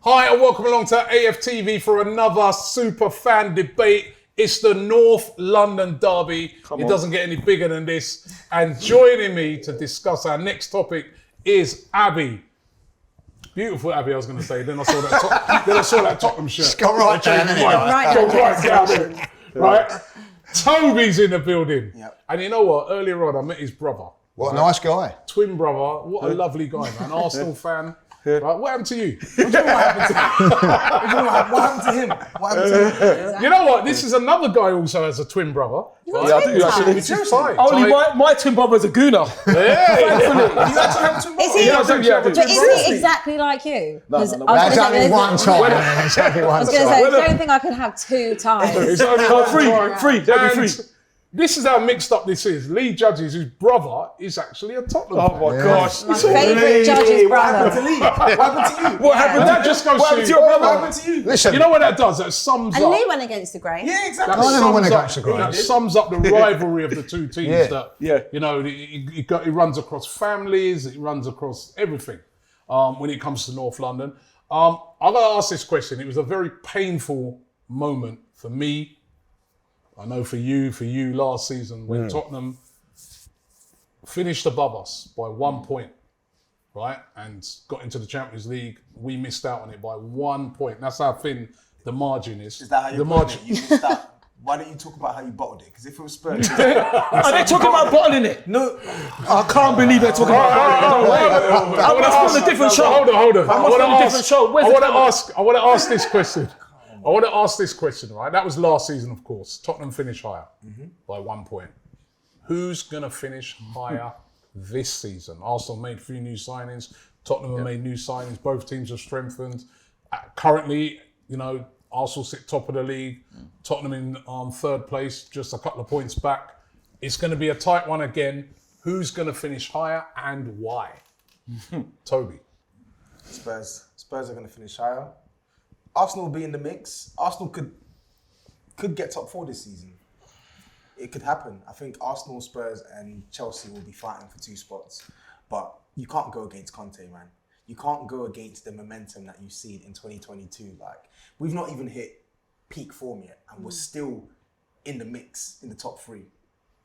Hi and welcome along to AFTV for another super fan debate. It's the North London derby. It doesn't get any bigger than this. And joining me to discuss our next topic is Abbi. Beautiful Abbi, I was going to say. Then I saw that Tottenham shirt. It's got right down, Right. Toby's in the building. Yep. And you know what? Earlier on, I met his brother. What a nice guy. Twin brother. What a lovely guy, man. Arsenal fan. Yeah. Right, what happened to you? What happened to him? You know what? This is another guy also has a twin brother. Yeah, I do actually. Which is Ty. Only my twin brother is a gooner. Yeah. Thankfully. You actually have a twin brother? Is he? Yeah, I do. But is he exactly like you? No. That's only one time. Exactly one I was going to time. say, I don't think I could have two ties. It's only one Free. That'd be And free. this is how mixed up this is. Lee Judges, whose brother is actually a Tottenham fan. Oh my gosh. My favourite judge's brother. What happened to Lee? What happened to you? What happened? That just goes What happened to your brother? What happened to you? Listen, You know what that does? That sums And up. Lee went against the grain. Yeah, exactly. That I never went sums against the grain. That sums up the rivalry of the two teams. Yeah. That Yeah. you know, it runs across families. It runs across everything. When it comes to North London, I got to ask this question. It was a very painful moment for me. I know for you last season when Tottenham finished above us by 1 point, right, and got into the Champions League. We missed out on it by 1 point. That's how thin the margin is. Is that how you bottled it? You missed out. Why don't you talk about how you bottled it? Because if it was Spurs, Are they talking about bottling it? no. I can't believe they're talking about bottling it. I must on a different show. Hold on. I must on a different show. Where's I the want to camera? ask. I want to ask this question. I want to ask this question. Right, that was last season, of course. Tottenham finished higher by 1 point. Who's gonna finish higher this season? Arsenal made 3 new signings. Tottenham have made new signings. Both teams have strengthened. Currently, you know, Arsenal sit top of the league. Tottenham in third place, just a couple of points back. It's going to be a tight one again. Who's going to finish higher and why? Toby. Spurs are going to finish higher. Arsenal will be in the mix. Arsenal could get top 4 this season. It could happen. I think Arsenal, Spurs, and Chelsea will be fighting for 2 spots. But you can't go against Conte, man. You can't go against the momentum that you've seen in 2022. Like, we've not even hit peak form yet, and we're still in the mix in the top 3.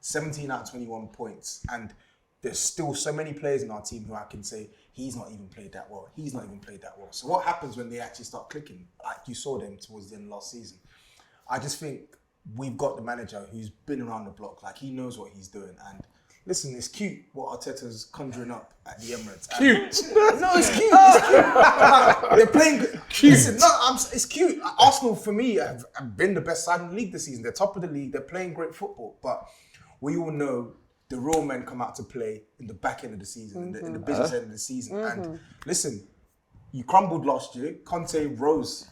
17 out of 21 points, and there's still so many players in our team who I can say he's not even played that well. He's not even played that well. So what happens when they actually start clicking? Like you saw them towards the end of last season. I just think we've got the manager who's been around the block. Like, he knows what he's doing. And listen, it's cute what Arteta's conjuring up at the Emirates. Cute. No, it's cute. It's cute. They're playing cute. Listen, it's cute. Arsenal, for me, have been the best side in the league this season. They're top of the league. They're playing great football. But we all know the real men come out to play in the back end of the season, in the business end of the season. And listen, you crumbled last year. Conte rose.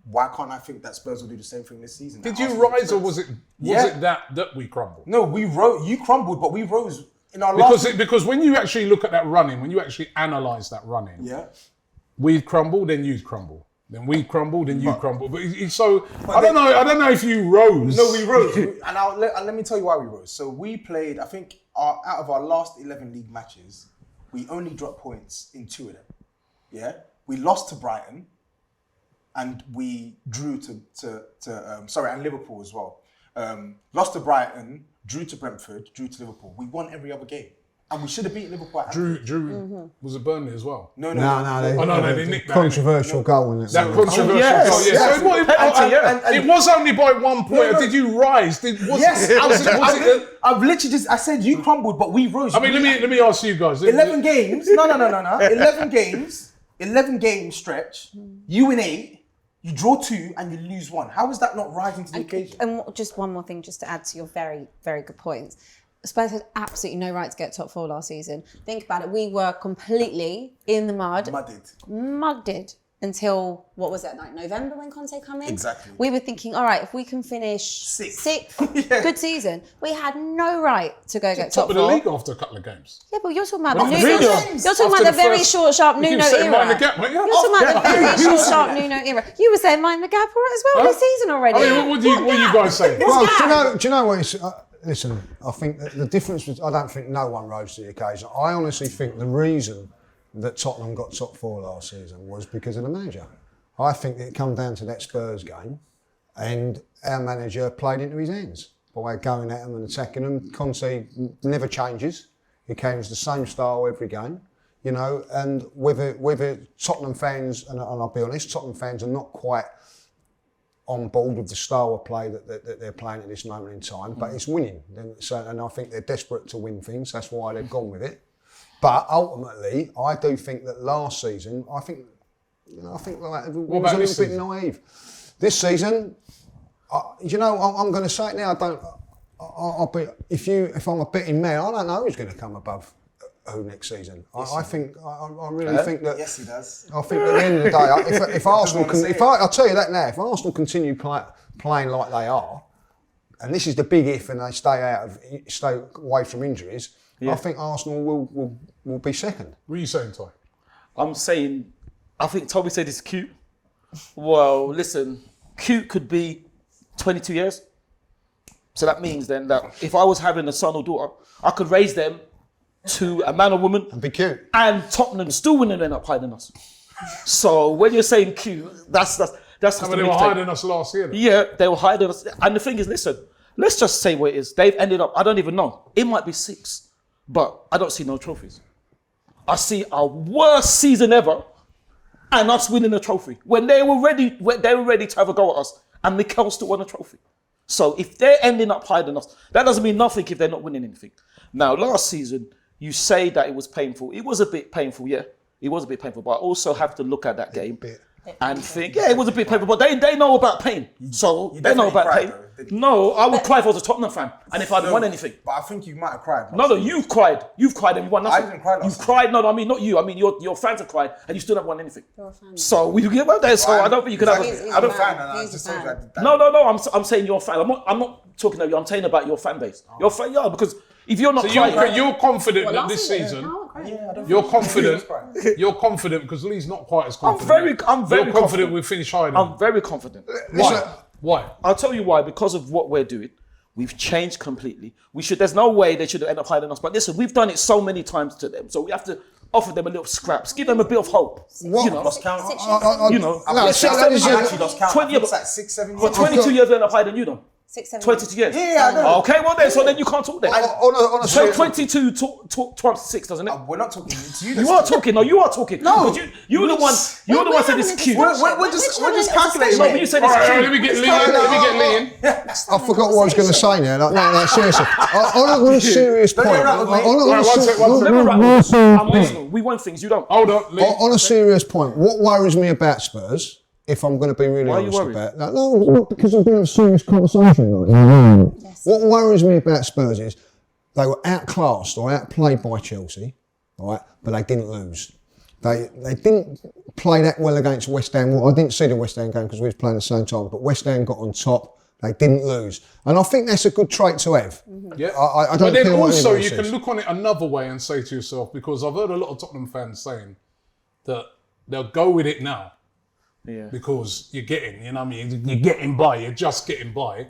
Why can't I think that Spurs will do the same thing this season? Did you rise, or was it that we crumbled? No, we rose. You crumbled, but we rose in our last. Because when you actually look at that running, when you actually analyse that running, Yeah. we crumbled, then you crumble. Then we crumbled, then you crumble. But I don't know if you rose. No, we rose. And let me tell you why we rose. So we played, I think, out of our last 11 league matches, we only dropped points in 2 of them. Yeah? We lost to Brighton, and we drew and Liverpool as well. Lost to Brighton, drew to Brentford, drew to Liverpool. We won every other game. And we should have beaten Liverpool at Drew was it Burnley as well? No. They nicked that. Controversial goal in it. That controversial goal, yes. yeah. So And it was only by 1 point. No. Did you rise? I've literally just, I said you crumbled, but we rose. I mean, let me ask you guys. 11 games. No. 11 game stretch. You win 8. You draw 2 and you lose 1. How is that not rising to the occasion? And just one more thing, just to add to your very, very good points. Spurs had absolutely no right to get top 4 last season. Think about it. We were completely in the mud. Mudded until, what was it, like November when Conte came in? Exactly. We were thinking, all right, if we can finish sixth, Yeah. good season. We had no right to go get top top of the 4. league after a couple of games. Yeah, but you're talking about After the the Nuno. games. You're talking After about the the very first- short, sharp You Nuno keep saying era. mind the gap, weren't you? You're talking about the very short, sharp Nuno era. You were saying mind the gap all right as well this season already. I mean, what are you guys saying? Well, do you know what it's... listen, I think that the difference was... I don't think no one rose to the occasion. I honestly think the reason that Tottenham got top 4 last season was because of the manager. I think it come down to that Spurs game, and our manager played into his hands by going at them and attacking them. Conte never changes. He carries the same style every game, you know. And whether Tottenham fans, and I'll be honest, Tottenham fans are not quite on board with the style of play that they're playing at this moment in time, but it's winning. And I think they're desperate to win things. That's why they've gone with it. But ultimately, I do think that last season, I think like, it was a little bit naive. This season, I'm going to say it now. I'll be if I'm a betting man, I don't know who's going to come above who next season. Yes, I really think that. Yes, he does. I think at the end of the day, if Arsenal I'll tell you that now, if Arsenal continue playing like they are, and this is the big if, and they stay away from injuries, I think Arsenal will be second. What are you saying, Ty? I'm saying, I think Toby said it's cute. Well, listen, cute could be 22 years. So that means then that if I was having a son or daughter, I could raise them to a man or woman. And be cute. And Tottenham still wouldn't end up hiding us. So when you're saying cute, that's I mean, they were hiding us last year. Though. Yeah, they were hiding us. And the thing is, listen, let's just say what it is. They've ended up, I don't even know. It might be 6, but I don't see no trophies. I see our worst season ever and us winning a trophy. When they were ready to have a go at us, and Mikel still won a trophy. So if they're ending up hiding us, that doesn't mean nothing if they're not winning anything. Now, last season, you say that it was painful. It was a bit painful, yeah. It was a bit painful, but I also have to look at that game and think, yeah, it was a bit painful, but they know about pain. So they know about pain. No, I would cry if I was a Tottenham fan and if I hadn't won anything. But I think you might have cried. No, you've cried. You've cried and you won nothing. I didn't cry last You've season. cried. No, I mean, not you. I mean, your fans have cried and you still haven't won anything. So we get well there. So I don't think you can have. I'm a fan, and I just told you that. No. I'm saying your fan. I'm not talking about you. I'm saying about your fan base. Your fan, yeah, because if you're not crying, you're confident that this season. You're confident. Crying. You're confident because Lee's not quite as confident. I'm very confident we'll finish hiding. I'm very confident. Why? I'll tell you why. Because of what we're doing, we've changed completely. There's no way they should end up hiding us. But listen, we've done it so many times to them, so we have to offer them a little scraps, give them a bit of hope. What? You know, Lost count. you know. No, Yeah, 6, 7 years. Actually lost count. 20 It's like 6, 7 years. But 22 years we end up hiding you though. 6, 7 22 years. Yeah, I know. Okay, well then, so then you can't talk then. On a So serious- 22 times 6, doesn't it? We're not talking to you. You are talking. No, you are talking. No. But you're the one. You're the one said it's cute. We're just calculating. No, but you said All it's right, cute. let me get Lee in. I forgot what I was going to say now. Like, seriously. On a serious point. get rattled, mate. Never rattle. I'm Arsenal. We won things. You don't. Hold on, Lee. On a serious point, what worries me about Spurs, if I'm going to be really Why are you honest worried? about that, no, not because I'm doing a serious conversation. Like, what worries me about Spurs is they were outclassed or outplayed by Chelsea, right? But they didn't lose. They didn't play that well against West Ham. Well, I didn't see the West Ham game because we was playing at the same time. But West Ham got on top. They didn't lose, and I think that's a good trait to have. Yeah. I don't But then care what also anyone you says. can look on it another way and say to yourself, because I've heard a lot of Tottenham fans saying that they'll go with it now. Yeah. Because you're getting, you know what I mean? You're getting by, you're just getting by.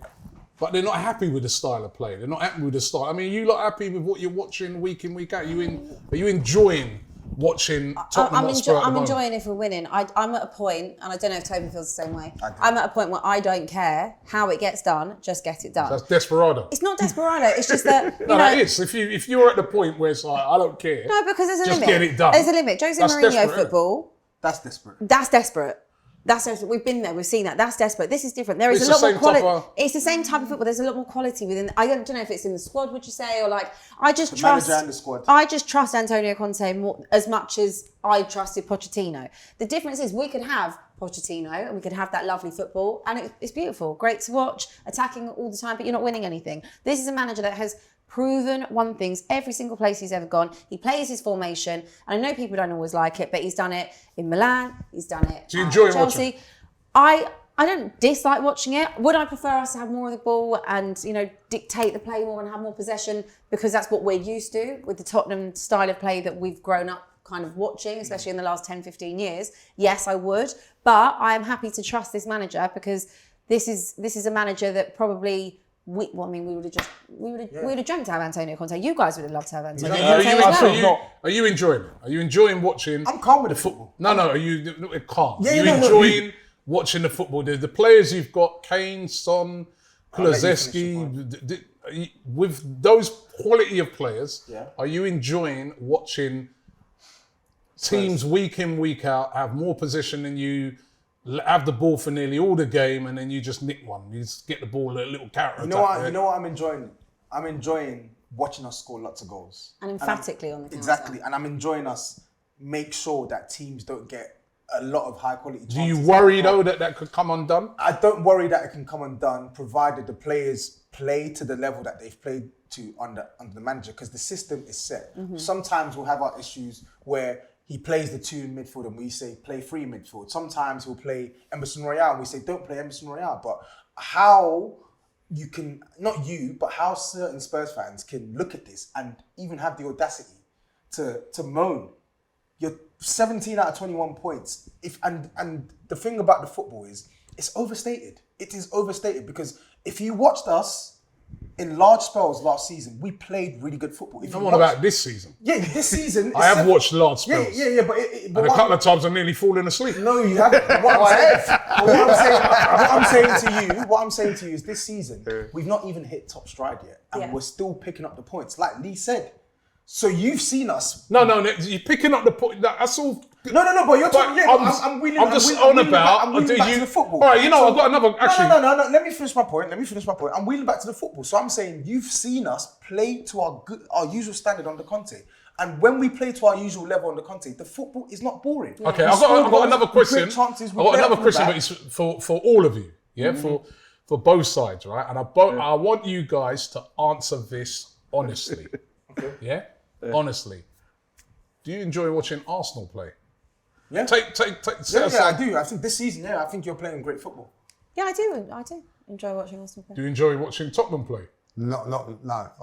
But they're not happy with the style of play. They're not happy with the style. I mean, are you lot happy with what you're watching week in, week out? Are you enjoying watching Tottenham Hotspur at the I'm moment? enjoying if we're winning. I'm at a point, and I don't know if Toby feels the same way. I'm at a point where I don't care how it gets done, just get it done. That's desperado. It's not desperado. It's just that you No, know. that is. If you're at the point where it's like, I don't care. No, because there's a just limit. get it done. There's a limit. Jose That's Mourinho desperate, isn't it? football. That's desperate. That's desperate. That's desperate. We've been there. We've seen that. That's desperate. This is different. There is It's a lot the more same quality. type of- It's the same type of football. There's a lot more quality within. I don't know if it's in the squad. Would you say, or like I just trust. manager and the squad. I just trust Antonio Conte more as much as I trusted Pochettino. The difference is we could have Pochettino and we could have that lovely football, and it's beautiful, great to watch, attacking all the time, but you're not winning anything. This is a manager that has proven won things every single place he's ever gone. He plays his formation, and I know people don't always like it, but he's done it in Milan. He's done it Do you enjoy at Chelsea. watching? I don't dislike watching it. Would I prefer us to have more of the ball and, you know, dictate the play more and have more possession because that's what we're used to with the Tottenham style of play that we've grown up kind of watching, especially in the last 10, 15 years? Yes, I would. But I am happy to trust this manager because this is a manager that probably we would have dreamt to have Antonio Conte. You guys would have loved to have Antonio Are Conte you, as well. are you enjoying it? Are you enjoying watching? I'm calm with the football. No, are you calm? Yeah, are you no, enjoying watching the football? The players you've got, Kane, Son, Kulusevski, with those quality of players, are you enjoying watching teams week in, week out have more possession than you, have the ball for nearly all the game, and then you just nick one? You just get the ball, a little counter attack. You know what I'm enjoying? I'm enjoying watching us score lots of goals. And emphatically on the counter. Exactly. And I'm enjoying us make sure that teams don't get a lot of high quality chances. Do you worry though that could come undone? I don't worry that it can come undone, provided the players play to the level that they've played to under the manager, because the system is set. Sometimes we'll have our issues where he plays the 2 in midfield and we say play 3 in midfield. Sometimes he'll play Emerson Royale and we say don't play Emerson Royale. But how you can, not you, but how certain Spurs fans can look at this and even have the audacity to moan. You're 17 out of 21 points. And the thing about the football is it's overstated. It is overstated because if you watched us in large spells last season, we played really good football. I'm on about this season. Yeah, this season. I have watched large spells. Yeah, but and a couple of times I'm nearly falling asleep. No, you haven't. What I'm saying to you is this season, we've not even hit top stride yet. And we're still picking up the points. Like Lee said. So you've seen us. No, you're picking up the point. That's all. No, but you're talking. Yeah, I'm wheeling. I'm just on about. I'm wheeling back to the football. All right, I've got another. Actually, no. Let me finish my point. I'm wheeling back to the football. So I'm saying you've seen us play to our usual standard under Conte, and when we play to our usual level under Conte, the football is not boring. Okay, I've got another question. I've got another question, but it's for all of you. Yeah, for both sides, right? And I want you guys to answer this honestly. Okay. Yeah. Honestly, do you enjoy watching Arsenal play? Yeah. I do. I think this season, I think you're playing great football. Yeah, I do enjoy watching Arsenal play. Do you enjoy watching Tottenham play? No.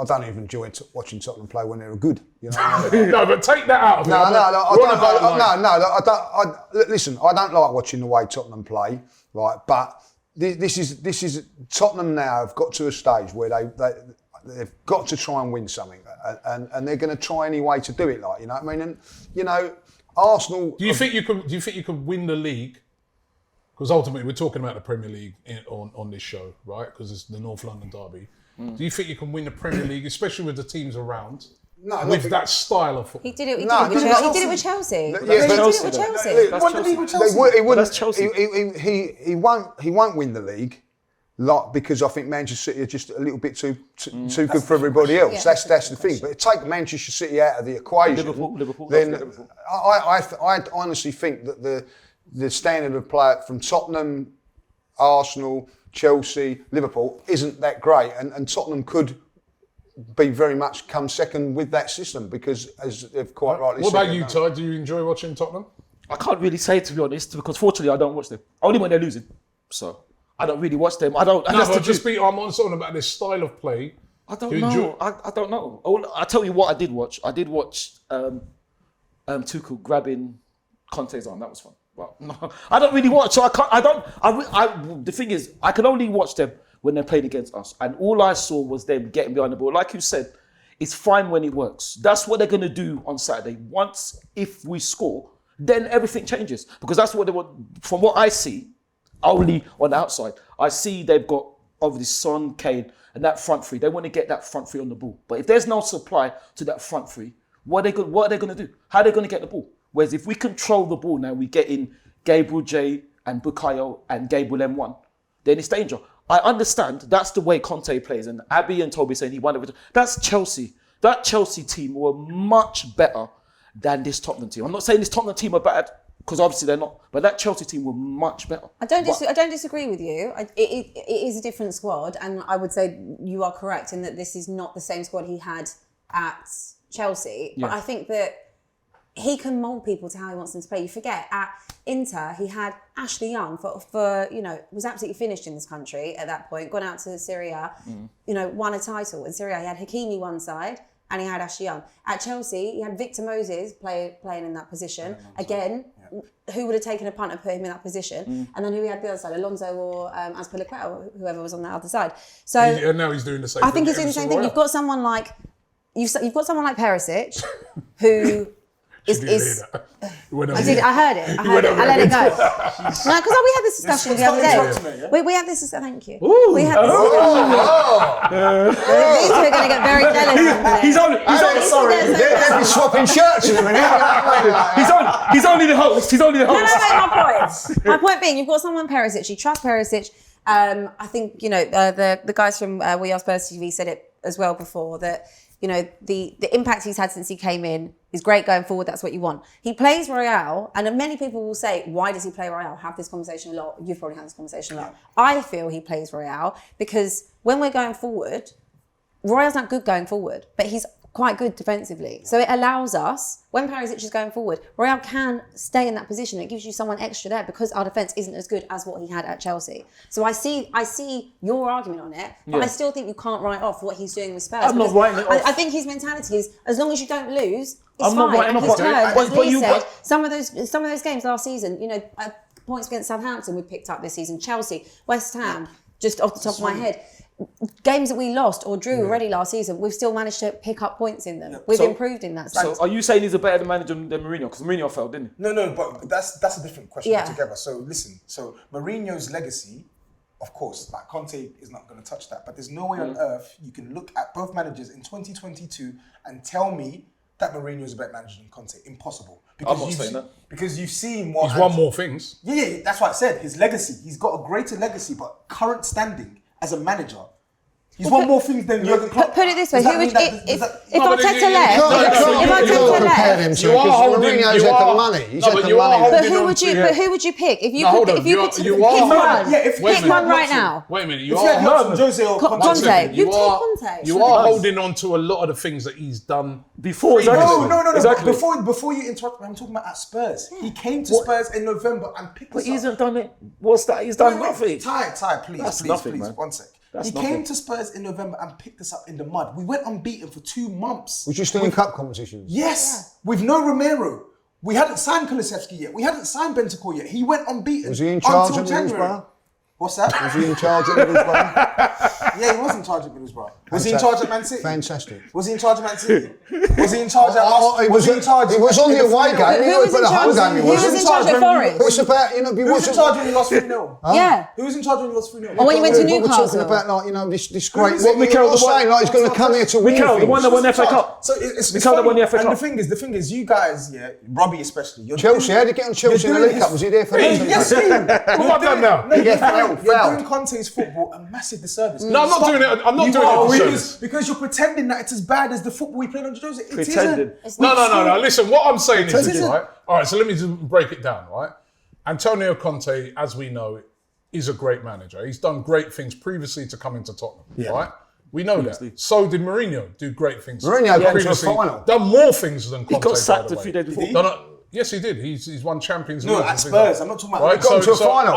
I don't even enjoy watching Tottenham play when they're good. You know what I mean? No, but take that out of it. I don't. Listen, I don't like watching the way Tottenham play, right? But this is Tottenham now have got to a stage where they've got to try and win something, and they're going to try any way to do it. Like, you know what I mean? And Arsenal. Do you think you could win the league? Because ultimately we're talking about the Premier League on this show, right? Because it's the North London derby. Do you think you can win the Premier League, especially with the teams around? No, with that style of football. He did it with Chelsea. He won't win the league. Because I think Manchester City are just a little bit too good for everybody else. Yeah, that's the thing. But take Manchester City out of the equation, Liverpool. Then I honestly think that the standard of play from Tottenham, Arsenal, Chelsea, Liverpool isn't that great, and Tottenham could be very much come second with that system because, as they've quite rightly said. What about you, Ty? Do you enjoy watching Tottenham? I can't really say, to be honest, because fortunately I don't watch them. Only when they're losing. So I don't really watch them. I'm talking about this style of play. I don't know. I don't know. I'll tell you what I did watch. I did watch Tuchel grabbing Conte's arm. That was fun. Well, no, I don't really watch. So the thing is, I can only watch them when they're playing against us. And all I saw was them getting behind the ball. Like you said, it's fine when it works. That's what they're going to do on Saturday. Once, if we score, then everything changes. Because that's what they want. From what I see, only on the outside, I see they've got obviously Son, Kane, and that front three. They want to get that front three on the ball. But if there's no supply to that front three, what are they going to do? How are they going to get the ball? Whereas if we control the ball now, we get in Gabriel J and Bukayo and Gabriel M1, then it's danger. I understand that's the way Conte plays, and Abbi and Tobs saying he won everything. That's Chelsea. That Chelsea team were much better than this Tottenham team. I'm not saying this Tottenham team are bad, because obviously they're not, but that Chelsea team were much better. I don't disagree with you. It is a different squad, and I would say you are correct in that this is not the same squad he had at Chelsea. But I think that he can mould people to how he wants them to play. You forget, at Inter, he had Ashley Young for was absolutely finished in this country at that point, gone out to Serie A, won a title. In Serie A, he had Hakimi one side and he had Ashley Young. At Chelsea, he had Victor Moses playing in that position. Again, who would have taken a punt and put him in that position, and then who we had the other side, Alonso or Azpilicueta, or whoever was on the other side. So And now he's doing the same. I think he's doing the same thing. You've got someone like Perisic, who is. I heard it. I let it go. No, because we had this discussion the other day. We had this. Thank you. We had this. These two are going to get very jealous. He's only sorry. They'll be swapping shirts in a minute. He's only the host. He's only the host. No, my point. My point being, you've got someone Perisic. You trust Perisic. I think the guys from We Are Spurs TV said it as well before that. The impact he's had since he came in is great going forward. That's what you want. He plays Royale, and many people will say, why does he play Royale? Have this conversation a lot. You've probably had this conversation a lot. I feel he plays Royale because when we're going forward, Royale's not good going forward, but he's quite good defensively. So it allows us, when Perisic is going forward, Royale can stay in that position. It gives you someone extra there because our defence isn't as good as what he had at Chelsea. So I see your argument on it, but I still think you can't write off what he's doing with Spurs. I'm not writing it off. I think his mentality is, as long as you don't lose, it's I'm not fine. writing And off he's what- turned, but as Lee you- said, some of those games last season, points against Southampton we picked up this season, Chelsea, West Ham, just off the top of my head. Games that we lost or drew already last season, we've still managed to pick up points in them. We've improved in that sense. So are you saying he's a better manager than Mourinho? Because Mourinho failed, didn't he? No, but that's a different question Yeah. altogether. So listen, Mourinho's legacy, of course, like Conte is not going to touch that. But there's no way on earth you can look at both managers in 2022 and tell me that Mourinho is a better manager than Conte. Impossible. I'm not saying that. Because you've seen what... He's won more things. Yeah, that's what I said. His legacy. He's got a greater legacy, but current standing as a manager... He's won more things than Jurgen Klopp. Put it this way: Does that who would mean that- if does that- Arteta left? You can't compare them to You are because holding- Mourinho's you had the are- money. He's no, had but the you are money. holding- But who would you pick if you No, could hold on. if you could You pick are- one? Yeah, if Pick you one had right option- now. Wait a minute. If You you had the are option, Jose or Conte. Conte. You take Conte. You are holding on to a lot of the things that he's done Before, previously. No. Exactly. Before you interrupt, I'm talking about at Spurs. He came to Spurs in November and picked But us he up. hasn't done it. What's that? He's done nothing. Ty, please, That's please, nothing, please, man. one sec. That's He nothing. came to Spurs in November and picked us up in the mud. We went unbeaten for 2 months. Was you still in cup competitions? Yes, with no Romero. We hadn't signed Kulusevski yet. We hadn't signed Bentancur yet. He went unbeaten. Was he in charge until of January. Middlesbrough? What's that? Was he in charge of Middlesbrough? Yeah, he was in charge of Middlesbrough. Was he in charge at Man City? Fantastic. Was he in charge of Man City? Was he in charge at Arsenal? He was in charge. He was on the away game. Who was in charge? He Who was in charge of Forest? It's about Who was in charge when you lost 3-0? Yeah. Who was in charge when you lost 3-0? Or when you went to We're talking Newcastle. about this great. was it? What Mikel was saying, like he's going to come here to win Mikel, the things. one that won the FA Cup. So it's Mikel that won the FA And Cup. the thing is, you guys, Robbie especially, you're Chelsea, how did he get on Chelsea in the League Cup? Was he there for that? Yes, you. What have I done now? You're doing Conte's football a massive disservice. No, I'm not doing it. I'm not You doing are, it. Because because you're pretending that it's as bad as the football we played under Jose. It Pretending. isn't. No. Listen, what I'm saying is this, Isn't- right? All right, so let me just break it down, right? Antonio Conte, as we know, is a great manager. He's done great things previously to come into Tottenham, right? We know that. So did Mourinho do great things. Mourinho got to a previously. final. Done more things than Conte. He got by sacked the a way. few days before. No, yes, he did. He's won Champions League. No, at Spurs. I'm not talking about. Right, got to a final.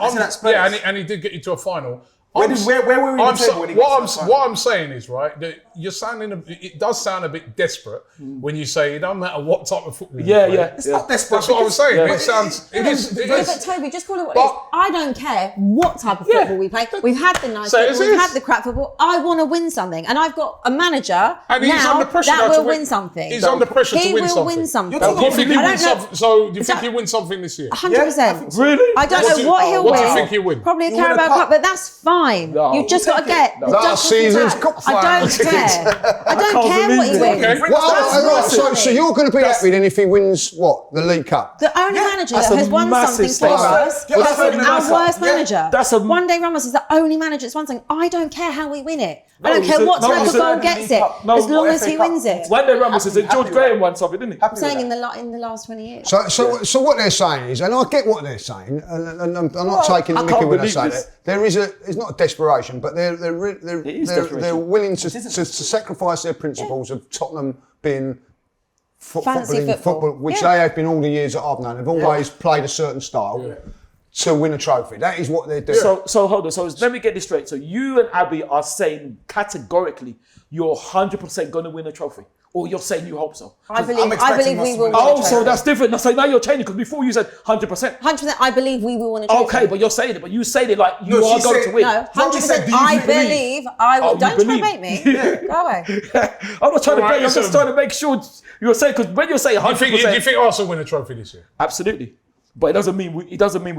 I said at Spurs. Yeah, and he did get you to a final. Where were we in the table when he got to the final? What I'm saying is, right, that you're sounding. It does sound a bit desperate when you say it doesn't matter what type of football. Yeah, you play. yeah. It's not desperate. That's what I was saying. Yeah. It sounds. It is. It But is. Toby, just call it what But- it is. I don't care what type of football we play. We've had the nice Say it football, as we've is. had the crap football. I want to win something. And I've got a manager And he's now under pressure that now to will win something. He's under pressure He to win will something. win something. You're Do you think he I wins don't know. something? So do you Is think that- he wins something this year? 100%. Really? I don't What know do you- what he'll what do win. you think he'll win? Probably a He'll win a Carabao cup. Cup, but that's fine. No. You've just got to Take get it. the Last justice season's back. cup I final don't tickets. care. I don't can't care what he believe it. wins. Okay. So you're going to be happy then if he wins what, the League Cup? The only manager That's that a has won massive something for statement. us Yeah, has that's been a our massive- worst yeah. manager. That's a- One Day Ramos is the only manager that's won something. I don't care how we win it. I No, don't he's care a- what no, type he's of a- goal gets it, No, as long what as he FA Cup? wins it. When they Ramos is it George with Graham that. won something, didn't he? Happy with Saying that. in the last 20 years. So what they're saying is, and I get what they're saying, and I'm not taking the I mickey can't when I believe say this. that. There is it's not a desperation, but they're desperation. willing to sacrifice their principles of Tottenham being Fancy football. which Yeah. they have been all the years that I've known. They've always played a certain style. to win a trophy. That is what they're doing. So hold on. So let me get this straight. So you and Abby are saying categorically you're 100% going to win a trophy, or you're saying you hope so? I believe we expecting will us win to a win. Oh, trophy. so that's different. So now you're changing because before you said 100%. 100%. I believe we will win a trophy. Okay, but you're saying it. But you said it like you No, are she going said- to win. No, Robbie said, 100%. do you I believe? believe I will. Oh, you Don't try to believe. bait me. Go away. I'm not trying to Alright, bait. I'm just listen. trying to make sure you're saying, because when you're saying 100%, Do you think Arsenal win a trophy this year? absolutely. But it doesn't mean we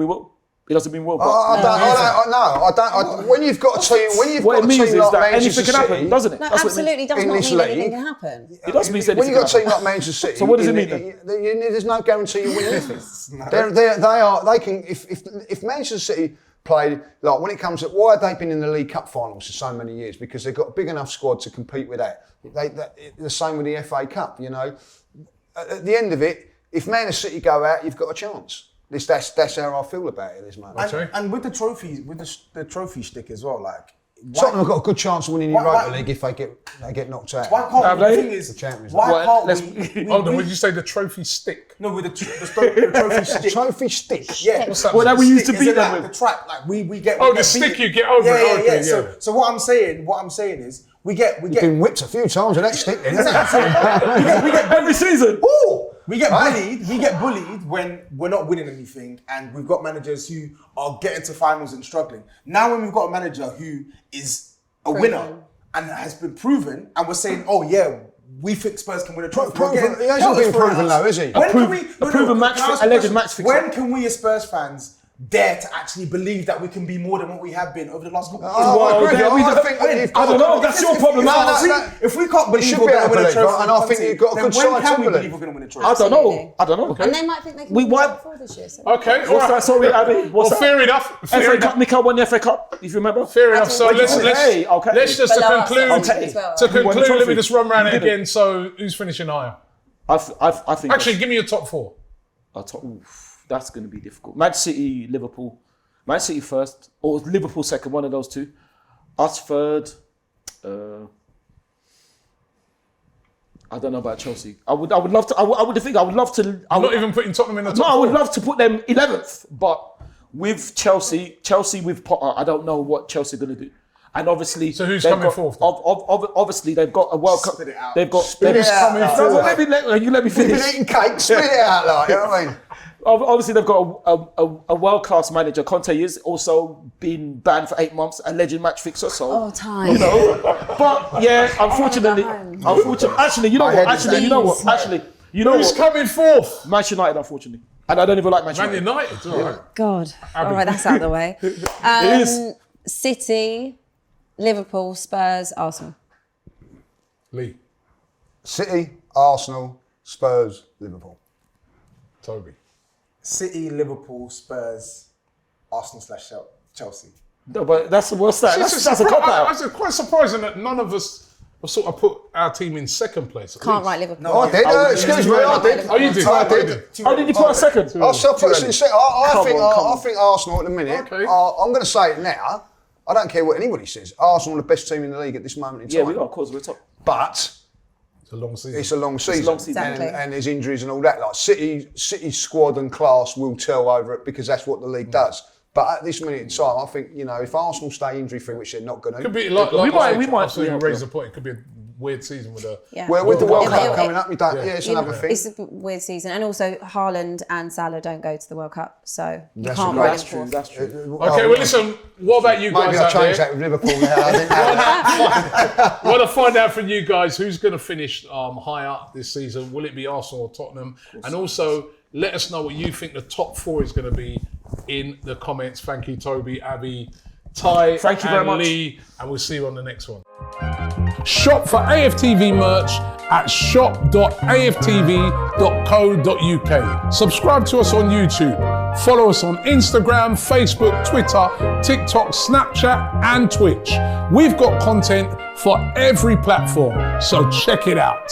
will. It doesn't mean we'll. But I don't. When you've got a team, when you've what got it a means team is like that Manchester anything can happen, City, doesn't it? No, That's what it means. absolutely does In not this mean anything league- can happen. It does mean when anything you've got a can team happen. like Manchester City, So what does it mean then? There's no guarantee you win anything. They can. If Manchester City played like when it comes to why have they been in the League Cup finals for so many years? Because they've got a big enough squad to compete with that. The same with the FA Cup. You know, at the end of it, if Manchester City go out, you've got a chance. That's how I feel about it at this moment. And with the trophies, with the trophy stick as well, like Tottenham have got a good chance of winning the Why- Europa League if they get knocked out. why can't Have we? The they? thing is, The Champions why League. can't Let's- we? Hold on, would you say the trophy stick? No, with the trophy stick. Trophy stick. Yeah, What's that? Well, that we used to Stick, beat is it them like with. the trap. Like we get. Oh, we the get stick beat. you get over it. Okay, yeah. So what I'm saying is we get Been whipped a few times with that stick, then, hasn't it? we get Every season. Ooh, we get bullied. We get bullied when we're not winning anything, and we've got managers who are getting to finals and struggling. Now, when we've got a manager who is a winner and has been proven, and we're saying, "Oh yeah, we think Spurs can win a trophy." He hasn't been proven though, is he? When can we? a proven match can I ask fi- a alleged question? match fixer. When can we as Spurs fans dare to actually believe that we can be more than what we have been over the last couple of years? Oh, I agree. then we I don't- think When? you've I don't know. got. That's your problem. If we can't believe should we're be going able to win to a trophy, believe, and I think you've got a then good when side can to we believe. believe we're going to win a trophy? I don't know. I don't know. And they might think they can We win the won. before this year. So. Okay, all What's that? right. Sorry, Abby. Well, What's that? fair enough. Fair FA enough. Cup, Mika won the FA Cup, if you remember. Fair enough. So let's Okay, okay. let's just to Below us, conclude. obviously, as well, To right? You won the conclude, let me trophy. just run around it You did it. again. So who's finishing higher? I think. Actually, give me your top four. That's going to be difficult. Man City, Liverpool. Man City first, or Liverpool second, one of those two. Us third. I don't know about Chelsea. I would love to. I would love to. I'm not even putting Tottenham in the top No, I four. would love to put them 11th, but with Chelsea with Potter, I don't know what Chelsea are going to do. And obviously, So who's they've coming got- fourth then? Obviously, they've got a World Cup. Spit it out. They've got. Who's coming No, forward? let me You've finish. been eating cake, spit it out like, you know what I mean? Obviously, they've got a world-class manager. Conte is also been banned for 8 months, a legend match fixer. So, Oh, time. but yeah, unfortunately, actually, you know what? You know Who's what? coming fourth? Manchester United, unfortunately, and I don't even like Manchester Man United. United. All right. God. Abby. All right, that's out of the way. It is. City, Liverpool, Spurs, Arsenal. Lee, City, Arsenal, Spurs, Liverpool. Toby. City, Liverpool, Spurs, Arsenal/Chelsea. No, but that's the worst. That's a cop I out. was quite surprising that none of us have sort of put our team in second place. at Can't least. write Liverpool. I did. Excuse me, I did. Oh, you did. I Oh, you did. How did you put a second? I'll still put us in second. I Come think on. I think Arsenal at the minute. Okay. I'm going to say it now. I don't care what anybody says. Arsenal are the best team in the league at this moment in time. Yeah, we are. Of course, we're top. But It's a long season. it's a long season. long season. Exactly. And there's injuries and all that. Like City's squad and class will tell over it because that's what the league does. But at this minute in time, I think if Arsenal stay injury free, which they're not going to, Could be like we might So you raise the point. It could be a weird season with a. Yeah. well, with the World It- Cup it- coming up, we don't. Yeah. Yeah, it's You know, another thing. It's a weird season, and also Haaland and Salah don't go to the World Cup, so you That's can't true. write That's them true. fourth. That's true. Okay, well, listen. What about you guys Maybe I'll out change there? that with Liverpool now. I think that. Want to find out from you guys who's going to finish higher this season? Will it be Arsenal or Tottenham? And also, let us know what you think the top four is going to be in the comments. Thank you, Toby, Abby, Ty, Thank you very and much. Lee, and we'll see you on the next one. Shop for AFTV merch at shop.aftv.co.uk. Subscribe to us on YouTube. Follow us on Instagram, Facebook, Twitter, TikTok, Snapchat, and Twitch. We've got content for every platform, so check it out.